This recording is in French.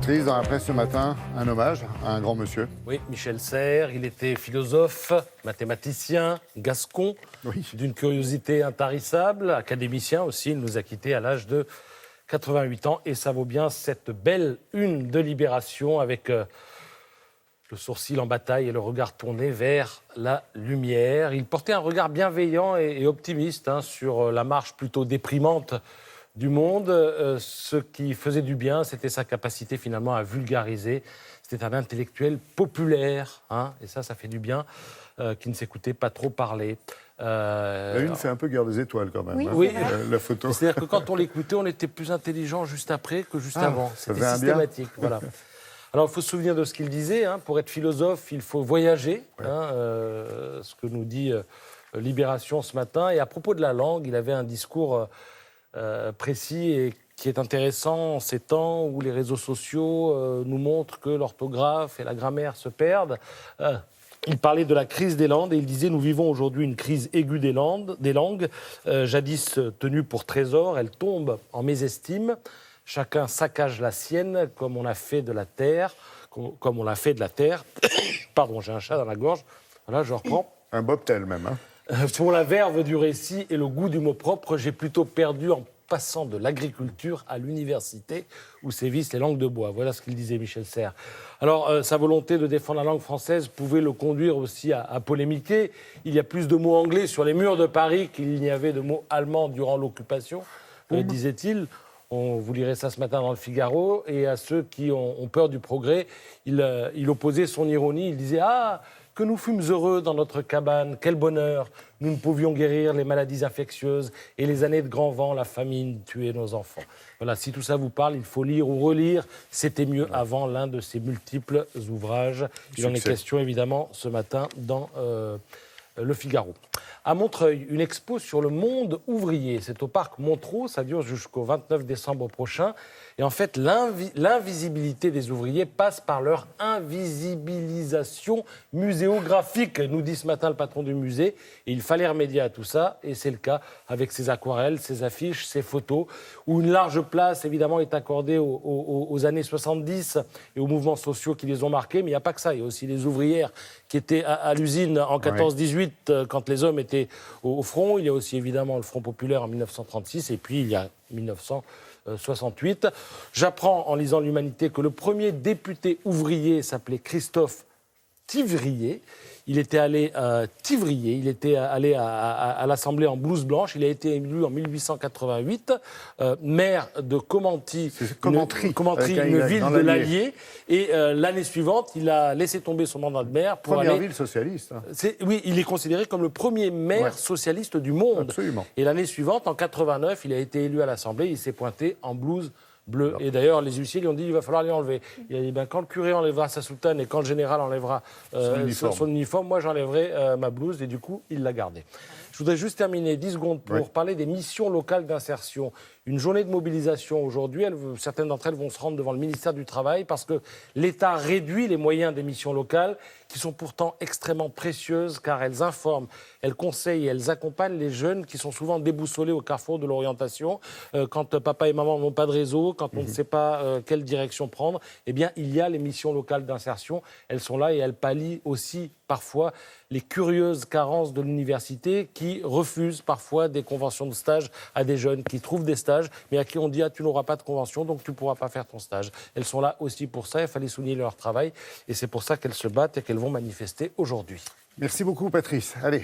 Patrice, dans la presse ce matin, un hommage à un grand monsieur. Oui, Michel Serres, il était philosophe, mathématicien, gascon, d'une curiosité intarissable, académicien aussi. Il nous a quittés à l'âge de 88 ans et ça vaut bien cette belle une de Libération avec le sourcil en bataille et le regard tourné vers la lumière. Il portait un regard bienveillant et optimiste sur la marche plutôt déprimante du monde. Ce qui faisait du bien, c'était sa capacité finalement à vulgariser. C'était un intellectuel populaire, et ça fait du bien, qui ne s'écoutait pas trop parler. La une fait un peu guerre des étoiles quand même, oui. La photo. C'est-à-dire que quand on l'écoutait, on était plus intelligent juste après que juste avant. C'était systématique. Voilà. Alors, il faut se souvenir de ce qu'il disait. Pour être philosophe, il faut voyager, ce que nous dit Libération ce matin. Et à propos de la langue, il avait un discours précis et qui est intéressant en ces temps où les réseaux sociaux nous montrent que l'orthographe et la grammaire se perdent. Il parlait de la crise des langues et il disait « Nous vivons aujourd'hui une crise aiguë des langues. Jadis tenue pour trésor, elle tombe en mésestime. Chacun saccage la sienne comme on a fait de la terre. Comme on l'a fait de la terre. » Pardon, j'ai un chat dans la gorge. Voilà, je reprends. Un bobtail même. Pour la verve du récit et le goût du mot propre, j'ai plutôt perdu en passant de l'agriculture à l'université où sévissent les langues de bois. Voilà ce qu'il disait Michel Serres. Alors, sa volonté de défendre la langue française pouvait le conduire aussi à polémiquer. Il y a plus de mots anglais sur les murs de Paris qu'il n'y avait de mots allemands durant l'occupation, disait-il. Vous lirez ça ce matin dans le Figaro. Et à ceux qui ont peur du progrès, il opposait son ironie. Il disait « Ah, que nous fûmes heureux dans notre cabane, quel bonheur! Nous ne pouvions guérir les maladies infectieuses et les années de grand vent, la famine tuait nos enfants. » Voilà, si tout ça vous parle, il faut lire ou relire. C'était mieux avant l'un de ses multiples ouvrages. Il en est question évidemment ce matin dans le Figaro. À Montreuil, une expo sur le monde ouvrier. C'est au parc Montreux, ça dure jusqu'au 29 décembre prochain. Et en fait, l'invisibilité des ouvriers passe par leur invisibilisation muséographique, nous dit ce matin le patron du musée. Et il fallait remédier à tout ça, et c'est le cas avec ses aquarelles, ses affiches, ses photos, où une large place, évidemment, est accordée aux années 70 et aux mouvements sociaux qui les ont marqués. Mais il n'y a pas que ça, il y a aussi les ouvrières qui étaient à l'usine en 14-18, quand les hommes étaient au front. Il y a aussi évidemment le Front populaire en 1936, et puis il y a 1968. J'apprends en lisant l'Humanité que le premier député ouvrier s'appelait Christophe Thivrier. Il était allé à l'Assemblée en blouse blanche. Il a été élu en 1888, maire de Commentry, une ville de l'Allier. Et l'année suivante, il a laissé tomber son mandat de maire pour Première ville socialiste. Oui, il est considéré comme le premier maire socialiste du monde. Absolument. Et l'année suivante, en 89, il a été élu à l'Assemblée. Il s'est pointé en blouse bleu. Et d'ailleurs, les huissiers lui ont dit qu'il va falloir les enlever. Il a dit quand le curé enlèvera sa soutane et quand le général enlèvera son uniforme, moi j'enlèverai ma blouse. Et du coup, il l'a gardée. Je voudrais juste terminer 10 secondes pour parler des missions locales d'insertion. Une journée de mobilisation aujourd'hui, certaines d'entre elles vont se rendre devant le ministère du Travail parce que l'État réduit les moyens des missions locales qui sont pourtant extrêmement précieuses car elles informent, elles conseillent et elles accompagnent les jeunes qui sont souvent déboussolés au carrefour de l'orientation. Quand papa et maman n'ont pas de réseau, quand on ne sait pas quelle direction prendre, eh bien il y a les missions locales d'insertion. Elles sont là et elles pallient aussi parfois les curieuses carences de l'université qui refusent parfois des conventions de stage à des jeunes qui trouvent des stages mais à qui on dit tu n'auras pas de convention donc tu ne pourras pas faire ton stage. Elles sont là aussi pour ça, il fallait souligner leur travail et c'est pour ça qu'elles se battent et qu'elles vont manifester aujourd'hui. Merci beaucoup Patrice. Allez.